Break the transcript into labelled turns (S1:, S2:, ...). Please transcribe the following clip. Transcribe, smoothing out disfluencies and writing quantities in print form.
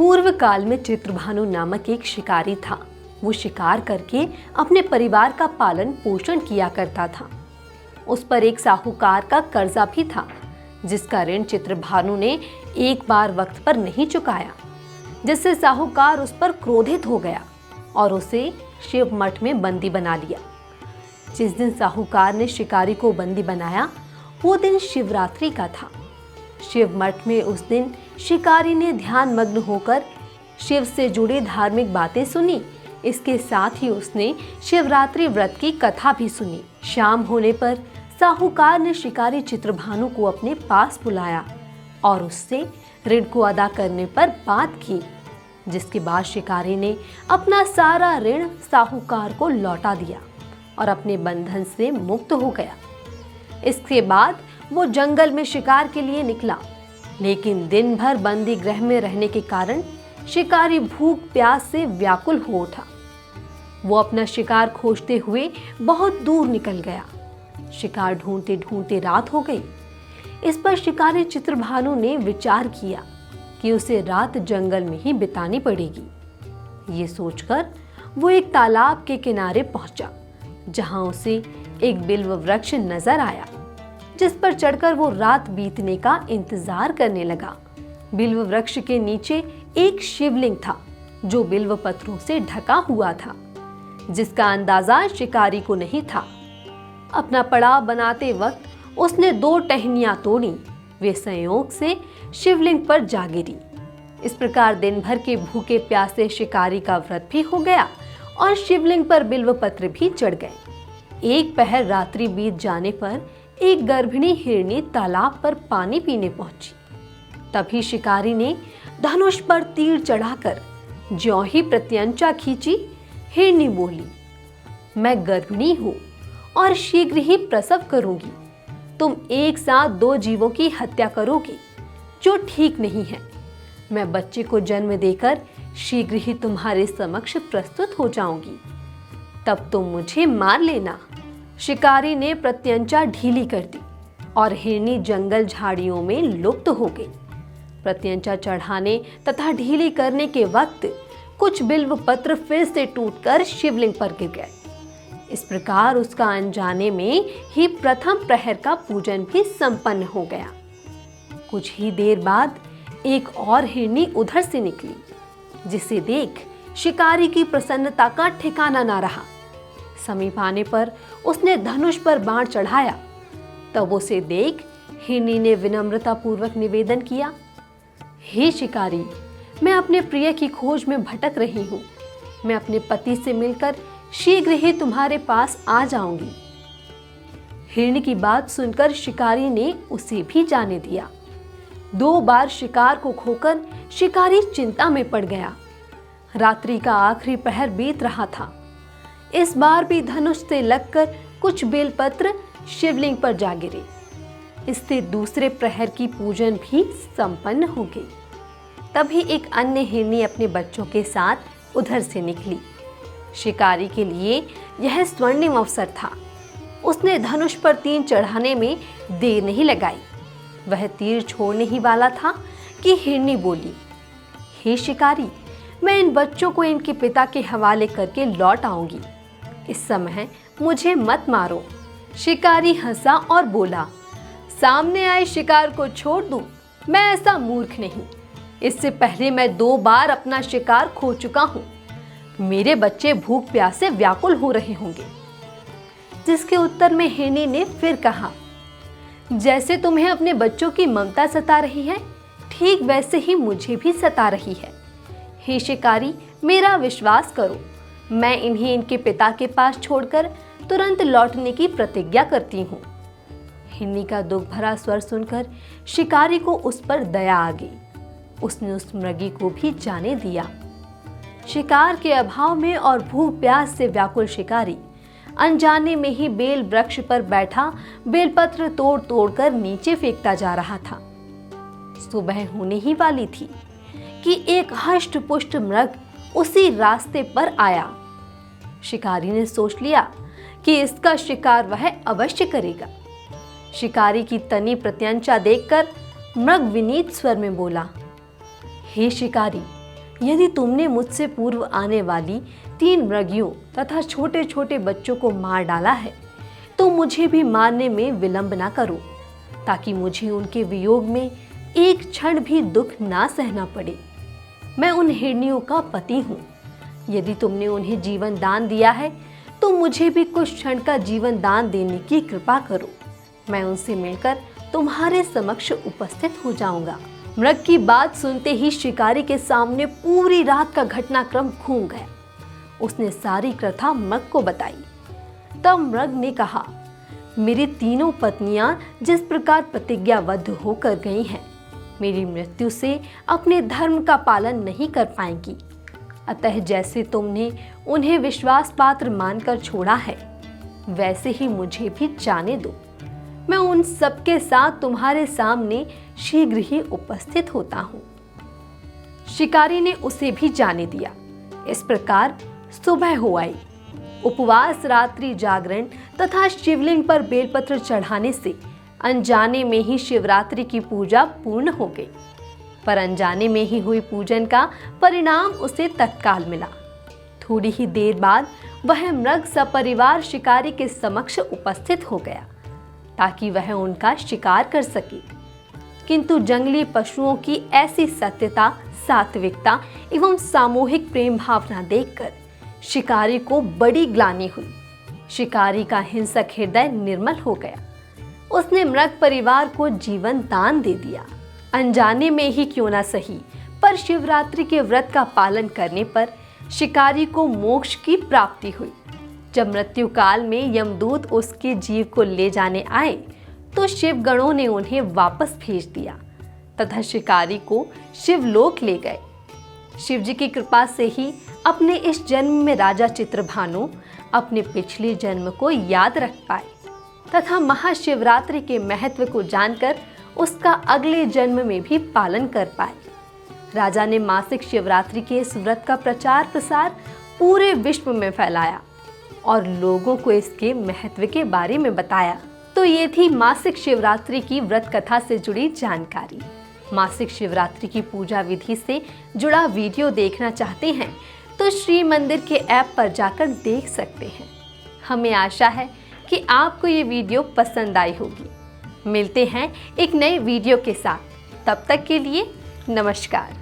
S1: पूर्व काल में चित्रभानु नामक एक शिकारी था। वो शिकार करके अपने परिवार का पालन पोषण किया करता था। उस पर एक साहूकार का कर्जा भी था, जिसका ऋण चित्रभानु ने एक बार वक्त पर नहीं चुकाया, जिससे साहूकार उस पर क्रोधित हो गया और उसे शिव मठ में बंदी बना लिया। जिस दिन साहूकार ने शिकारी को बंदी बनाया, वो दिन शिवरात्रि का था। शिव मठ में उस दिन शिकारी ने ध्यान मग्न होकर शिव से जुड़ी धार्मिक बातें सुनी। इसके साथ ही उसने शिवरात्रि व्रत की कथा भी सुनी। शाम होने पर साहूकार ने शिकारी चित्रभानु को अपने पास बुलाया और उससे ऋण को अदा करने पर बात की, जिसके बाद शिकारी ने अपना सारा ऋण साहूकार को लौटा दिया और अपने बंधन से मुक्त हो गया। इसके बाद वो जंगल में शिकार के लिए निकला, लेकिन दिन भर बंदी गृह में रहने के कारण शिकारी भूख प्यास से व्याकुल हो उठा। वो अपना शिकार खोजते हुए बहुत दूर निकल गया। शिकार ढूंढते ढूंढते रात हो गई। इस पर शिकारी चित्रभानु ने विचार किया कि उसे रात जंगल में ही बितानी पड़ेगी। ये सोचकर वो एक तालाब के किनारे पहुंचा, जहां उसे एक बिल्व वृक्ष नजर आया, जिस पर चढ़कर वो रात बीतने का इंतजार करने लगा। बिल्व वृक्ष के नीचे एक शिवलिंग था, जो बिल्व पत्रों से ढका हुआ था, जिसका अंदाजा शिकारी को नहीं था। अपना पड़ाव बनाते वक्त उसने 2 टहनियां तोड़ी। वे संयोग से शिवलिंग पर जा गिरी। इस प्रकार दिन भर के भूखे प्यासे शिकारी का व्रत भी हो गया और शिवलिंग पर बिल्व पत्र भी चढ़ गए। एक पहर रात्रि बीत जाने पर एक गर्भिणी हिरनी तालाब पर पानी पीने पहुंची। तभी शिकारी ने धनुष पर तीर चढ़ाकर ज्यों ही प्रत्यंचा खींची, हिरनी बोली, मैं गर्भिणी हूं और शीघ्र ही प्रसव करूंगी। तुम एक साथ 2 जीवों की हत्या करोगी, जो ठीक नहीं है। मैं बच्चे को जन्म देकर शीघ्र ही तुम्हारे समक्ष प्रस्तुत हो जाऊंगी, तब तुम मुझे मार लेना। शिकारी ने प्रत्यंचा ढीली कर दी और हिरनी जंगल झाड़ियों में लुप्त हो गई। प्रत्यंचा चढ़ाने तथा ढीली करने के वक्त कुछ बिल्व पत्र फिर से टूटकर शिवलिंग पर गिर गए। इस प्रकार उसका अनजाने में ही प्रथम प्रहर का पूजन भी संपन्न हो गया। कुछ ही देर बाद एक और हिरनी उधर से निकली, जिसे देख शिकारी की प्रसन्नता का ठिकाना ना रहा। समीप आने पर उसने धनुष पर बाण चढ़ाया। तब उसे देख हिरनी ने विनम्रता पूर्वक निवेदन किया, हे शिकारी, मैं अपने प्रिय की खोज में भटक रही हूँ। मैं अपने पति से मिलकर शीघ्र ही तुम्हारे पास आ जाऊंगी। हिरनी की बात सुनकर शिकारी ने उसे भी जाने दिया। 2 बार शिकार को खोकर शिकारी चिंता में पड़ गया। रात्रि का आखिरी पहर बीत रहा था। इस बार भी धनुष से लगकर कुछ बेलपत्र शिवलिंग पर जा गिरे। इससे दूसरे प्रहर की पूजन भी संपन्न हो गई। तभी एक अन्य हिरनी अपने बच्चों के साथ उधर से निकली। शिकारी के लिए यह स्वर्णिम अवसर था। उसने धनुष पर तीर चढ़ाने में देर नहीं लगाई। वह तीर छोड़ने ही वाला था कि हिरनी बोली, हे शिकारी, मैं इन बच्चों को इनके पिता के हवाले करके लौट आऊंगी। इस समय मुझे मत मारो। शिकारी हंसा और बोला, सामने आए शिकार को छोड़ दूं? मैं ऐसा मूर्ख नहीं। इससे पहले मैं 2 बार अपना शिकार खो चुका हूं। मेरे बच्चे भूख प्यास से व्याकुल हो रहे होंगे। जिसके उत्तर में हिरनी ने फिर कहा, जैसे तुम्हें अपने बच्चों की ममता सता रही है, ठीक वैसे ही मुझे भी सता रही है। हे शिकारी, मेरा विश्वास करो, मैं इन्हें इनके पिता के पास छोड़कर तुरंत लौटने की प्रतिज्ञा करती हूँ। हिरनी का दुख भरा स्वर सुनकर शिकारी को उस पर दया आ गई। उसने उस मृगी को भी जाने दिया। शिकार के अभाव में और भूख प्यास से व्याकुल शिकारी अनजाने में ही बेल वृक्ष पर बैठा बेलपत्र तोड़ तोड़कर नीचे फेंकता जा रहा था। सुबह होने ही वाली थी कि एक हष्ट पुष्ट मृग उसी रास्ते पर आया। शिकारी ने सोच लिया कि इसका शिकार वह अवश्य करेगा। शिकारी की तनी प्रत्यंचा देखकर मृग विनीत स्वर में बोला, हे शिकारी, यदि तुमने मुझसे पूर्व आने वाली 3 मृगियों तथा छोटे छोटे बच्चों को मार डाला है, तो मुझे भी मारने में विलंब ना करो, ताकि मुझे उनके वियोग में एक क्षण भी दुख ना सहना पड़े। मैं उन हिरनियों का पति हूँ। यदि तुमने उन्हें जीवन दान दिया है, तो मुझे भी कुछ क्षण का जीवन दान देने की कृपा करो। मैं उनसे मिलकर तुम्हारे समक्ष उपस्थित हो जाऊंगा। मृग की बात सुनते ही शिकारी के सामने पूरी रात का घटनाक्रम घूम गया। उसने सारी कथा मृग को बताई। तब मृग ने कहा, मेरी तीनों पत्नियां जिस प्रकार प्रतिज्ञाबद्ध होकर गई हैं, मेरी मृत्यु से अपने धर्म का पालन नहीं कर पाएंगी। अतः जैसे तुमने उन्हें विश्वास पात्र मानकर छोड़ा है, वैसे ही मुझे भी जाने दो। मैं उन सबके साथ तुम्हारे सामने शीघ्र ही उपस्थित होता हूँ। शिकारी ने उसे भी जाने दिया। इस प्रकार सुबह हो आई। उपवास, रात्रि जागरण तथा शिवलिंग पर बेलपत्र चढ़ाने से अनजाने में ही शिवरात्रि की पूजा पूर्ण हो गई। पर अनजाने में ही हुई पूजन का परिणाम उसे तत्काल मिला। थोड़ी ही देर बाद वह मृग सपरिवार शिकारी के समक्ष उपस्थित हो गया, ताकि वह उनका शिकार कर सके। किंतु जंगली पशुओं की ऐसी सत्यता, सात्विकता एवं सामूहिक प्रेम भावना देखकर शिकारी को बड़ी ग्लानि हुई। शिकारी का हिंसक हृदय निर्मल हो गया। उसने मृग परिवार को जीवन दान दे दिया। अनजाने में ही क्यों ना सही, पर शिवरात्रि के व्रत का पालन करने पर शिकारी को मोक्ष की प्राप्ति हुई। जब मृत्यु काल में यमदूत उसके जीव को ले जाने आए, तो शिवगणों ने उन्हें वापस भेज दिया तथा शिकारी को शिवलोक ले गए। शिव जी की कृपा से ही अपने इस जन्म में राजा चित्रभानु अपने पिछले जन्म को याद रख पाए तथा महाशिवरात्रि के महत्व को जानकर उसका अगले जन्म में भी पालन कर पाए। राजा ने मासिक शिवरात्रि के इस व्रत का प्रचार प्रसार पूरे विश्व में फैलाया और लोगों को इसके महत्व के बारे में बताया। तो ये थी मासिक शिवरात्रि की व्रत कथा से जुड़ी जानकारी। मासिक शिवरात्रि की पूजा विधि से जुड़ा वीडियो देखना चाहते हैं तो श्री मंदिर के ऐप पर जाकर देख सकते हैं। हमें आशा है कि आपको ये वीडियो पसंद आई होगी। मिलते हैं एक नए वीडियो के साथ। तब तक के लिए नमस्कार।